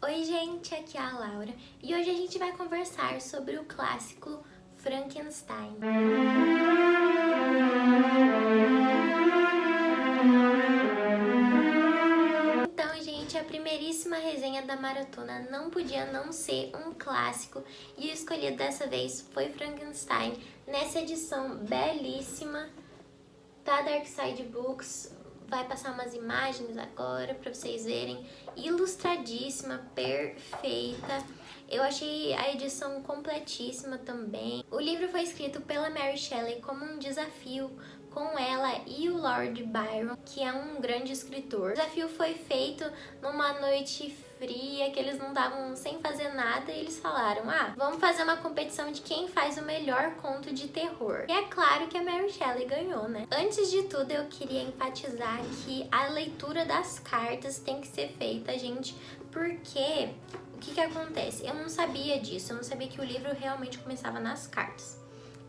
Oi gente, aqui é a Laura e hoje a gente vai conversar sobre o clássico Frankenstein. Então, gente, a primeiríssima resenha da maratona não podia não ser um clássico e o escolhido dessa vez foi Frankenstein, nessa edição belíssima da Dark Side Books. Vai passar umas imagens agora pra vocês verem, ilustradíssima, perfeita. Eu achei a edição completíssima também. O livro foi escrito pela Mary Shelley como um desafio com ela e o Lord Byron, que é um grande escritor. O desafio foi feito numa noite fria, que eles não estavam sem fazer nada, e eles falaram: vamos fazer uma competição de quem faz o melhor conto de terror. E é claro que a Mary Shelley ganhou, né? Antes de tudo, eu queria enfatizar que a leitura das cartas tem que ser feita, gente, porque o que acontece? Eu não sabia disso, eu não sabia que o livro realmente começava nas cartas.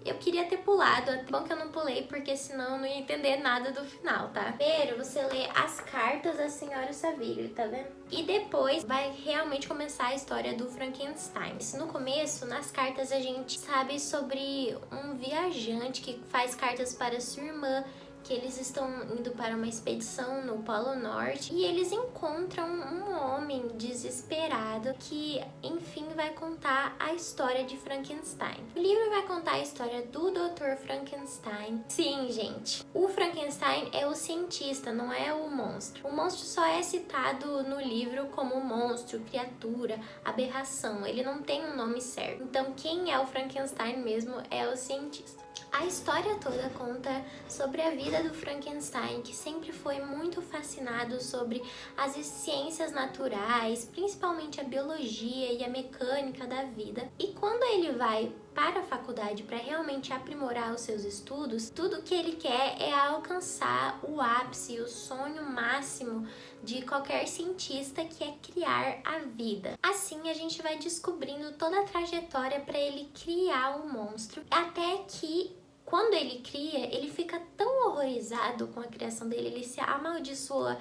Eu queria ter pulado, é bom que eu não pulei, porque senão eu não ia entender nada do final, tá? Primeiro, você lê as cartas da Senhora Saville, tá vendo? E depois vai realmente começar a história do Frankenstein. No começo, nas cartas, a gente sabe sobre um viajante que faz cartas para sua irmã, que eles estão indo para uma expedição no Polo Norte e eles encontram um homem desesperado que, enfim, vai contar a história de Frankenstein. O livro vai contar a história do Dr. Frankenstein. Sim, gente, o Frankenstein é o cientista, não é o monstro. O monstro só é citado no livro como monstro, criatura, aberração. Ele não tem um nome certo. Então, quem é o Frankenstein mesmo é o cientista. A história toda conta sobre a vida do Frankenstein, que sempre foi muito fascinado sobre as ciências naturais, principalmente a biologia e a mecânica da vida. E quando ele vai para a faculdade para realmente aprimorar os seus estudos, tudo que ele quer é alcançar o ápice, o sonho máximo de qualquer cientista, que é criar a vida. Assim a gente vai descobrindo toda a trajetória para ele criar o monstro, até que quando ele cria, ele fica tão horrorizado com a criação dele, ele se amaldiçoa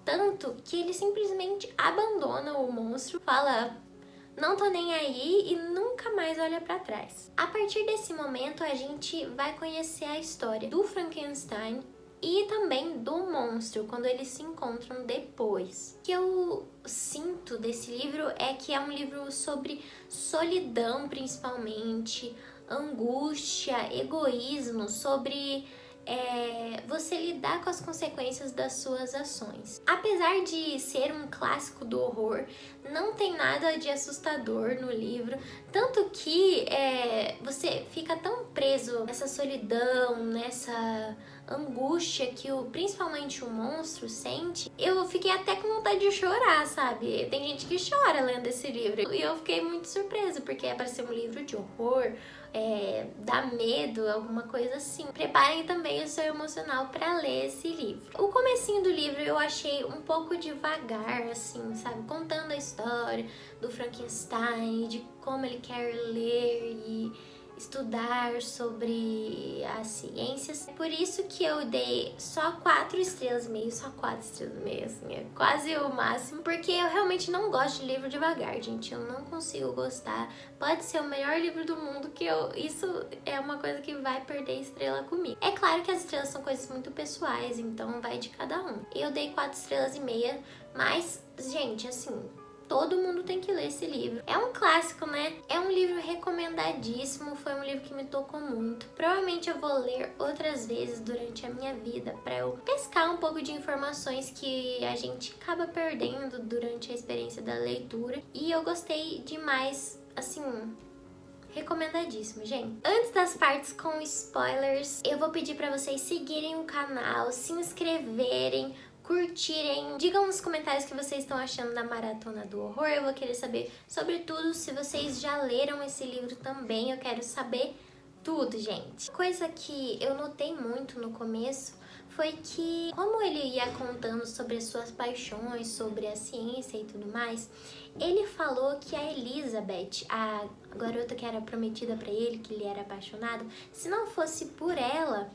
tanto que ele simplesmente abandona o monstro, fala: não tô nem aí, e nunca mais olha pra trás. A partir desse momento, a gente vai conhecer a história do Frankenstein e também do monstro, quando eles se encontram depois. O que eu sinto desse livro é que é um livro sobre solidão, principalmente, angústia, egoísmo, sobre você lidar com as consequências das suas ações. Apesar de ser um clássico do horror, não tem nada de assustador no livro, tanto que você fica tão preso nessa solidão, nessa angústia que principalmente o monstro sente. Eu fiquei até com vontade de chorar, sabe? Tem gente que chora lendo esse livro, e eu fiquei muito surpresa, porque é para ser um livro de horror, dá medo, alguma coisa assim. Preparem também o seu emocional para ler esse livro. O comecinho do livro eu achei um pouco devagar, assim, sabe? Contando a história do Frankenstein, de como ele quer ler e estudar sobre as ciências. Por isso que eu dei só 4 estrelas e meio, só 4 estrelas e meio, assim, é quase o máximo, porque eu realmente não gosto de livro devagar, gente, eu não consigo gostar. Pode ser o melhor livro do mundo, que isso é uma coisa que vai perder estrela comigo. É claro que as estrelas são coisas muito pessoais, então vai de cada um. Eu dei 4 estrelas e meia, mas, gente, assim, todo mundo tem que ler esse livro. É um clássico, né? É um livro recomendadíssimo, foi um livro que me tocou muito. Provavelmente eu vou ler outras vezes durante a minha vida para eu pescar um pouco de informações que a gente acaba perdendo durante a experiência da leitura. E eu gostei demais, assim, recomendadíssimo, gente. Antes das partes com spoilers, eu vou pedir para vocês seguirem o canal, se inscreverem, curtirem, digam nos comentários o que vocês estão achando da Maratona do Horror. Eu vou querer saber, sobretudo, se vocês já leram esse livro também. Eu quero saber tudo, gente. Coisa que eu notei muito no começo foi que, como ele ia contando sobre as suas paixões, sobre a ciência e tudo mais, ele falou que a Elizabeth, a a garota que era prometida pra ele, que ele era apaixonado, se não fosse por ela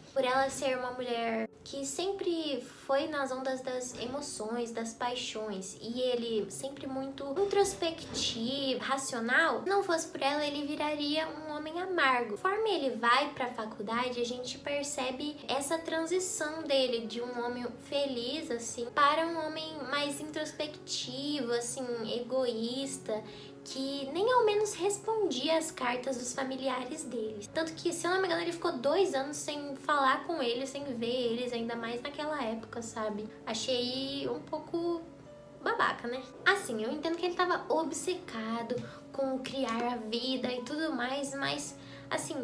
ser uma mulher que sempre foi nas ondas das emoções, das paixões, e ele sempre muito introspectivo, racional, se não fosse por ela, ele viraria um homem amargo. Conforme ele vai pra faculdade, a gente percebe essa transição dele de um homem feliz, assim, para um homem mais introspectivo, assim, egoísta, que nem ao menos respondia as cartas dos familiares deles. Tanto que, se eu não me engano, ele ficou 2 anos sem falar com eles, sem ver eles, ainda mais naquela época, sabe? Achei um pouco babaca, né? Assim, eu entendo que ele tava obcecado com criar a vida e tudo mais, mas, assim,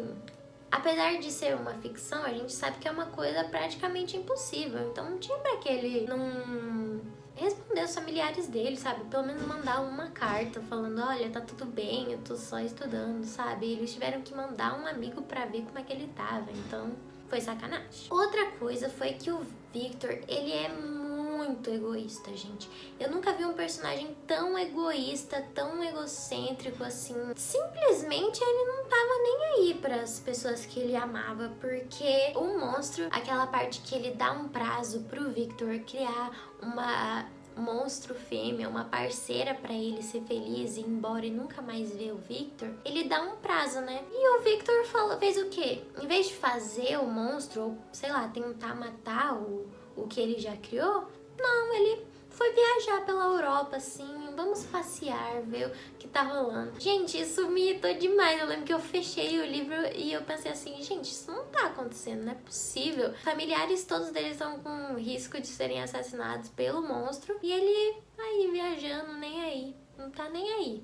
apesar de ser uma ficção, a gente sabe que é uma coisa praticamente impossível. Então não tinha pra que ele não responder os familiares dele, sabe? Pelo menos mandar uma carta falando, olha, tá tudo bem, eu tô só estudando, sabe? Eles tiveram que mandar um amigo pra ver como é que ele tava, então foi sacanagem. Outra coisa foi que o Victor, ele é muito egoísta, gente. Eu nunca vi um personagem tão egoísta, tão egocêntrico assim. Simplesmente ele não tava nem aí pras pessoas que ele amava, porque o monstro, aquela parte que ele dá um prazo pro Victor criar uma monstro fêmea, uma parceira pra ele ser feliz e ir embora e nunca mais ver o Victor, ele dá um prazo, né? E o Victor fez o quê? Em vez de fazer o monstro, ou sei lá, tentar matar o que ele já criou, não, ele foi viajar pela Europa, assim, vamos passear, ver o que tá rolando. Gente, isso me irritou demais. Eu lembro que eu fechei o livro e eu pensei assim, gente, isso não tá acontecendo, não é possível. Familiares, todos deles estão com risco de serem assassinados pelo monstro e ele aí viajando, nem aí, não tá nem aí.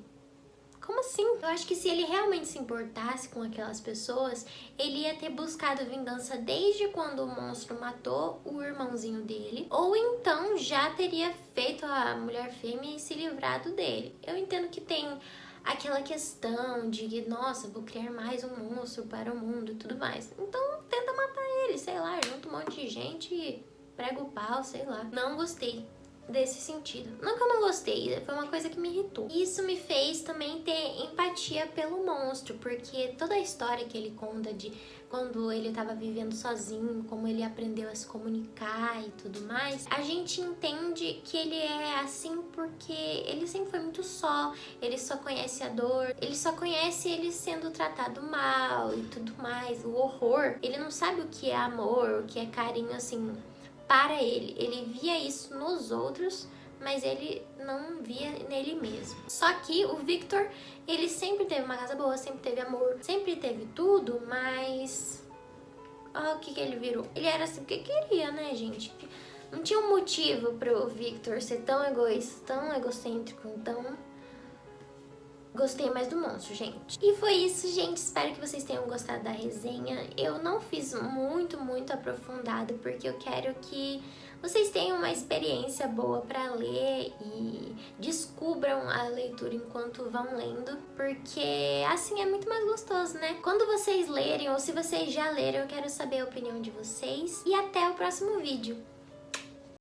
Como assim? Eu acho que se ele realmente se importasse com aquelas pessoas, ele ia ter buscado vingança desde quando o monstro matou o irmãozinho dele, ou então já teria feito a mulher fêmea e se livrado dele. Eu entendo que tem aquela questão de, nossa, vou criar mais um monstro para o mundo e tudo mais. Então tenta matar ele, sei lá, junta um monte de gente e prega o pau, sei lá. Não gostei desse sentido. Não que eu não gostei, foi uma coisa que me irritou. Isso me fez também ter empatia pelo monstro, porque toda a história que ele conta de quando ele tava vivendo sozinho, como ele aprendeu a se comunicar e tudo mais, a gente entende que ele é assim porque ele sempre foi muito só, ele só conhece a dor, ele só conhece ele sendo tratado mal e tudo mais, o horror. Ele não sabe o que é amor, o que é carinho, assim, para ele. Ele via isso nos outros, mas ele não via nele mesmo. Só que o Victor, ele sempre teve uma casa boa, sempre teve amor, sempre teve tudo, mas olha o que ele virou. Ele era assim porque queria, né, gente? Não tinha um motivo pro Victor ser tão egoísta, tão egocêntrico, então gostei mais do monstro, gente. E foi isso, gente. Espero que vocês tenham gostado da resenha. Eu não fiz muito aprofundado, porque eu quero que vocês tenham uma experiência boa pra ler e descubram a leitura enquanto vão lendo, porque assim é muito mais gostoso, né? Quando vocês lerem, ou se vocês já leram, eu quero saber a opinião de vocês. E até o próximo vídeo.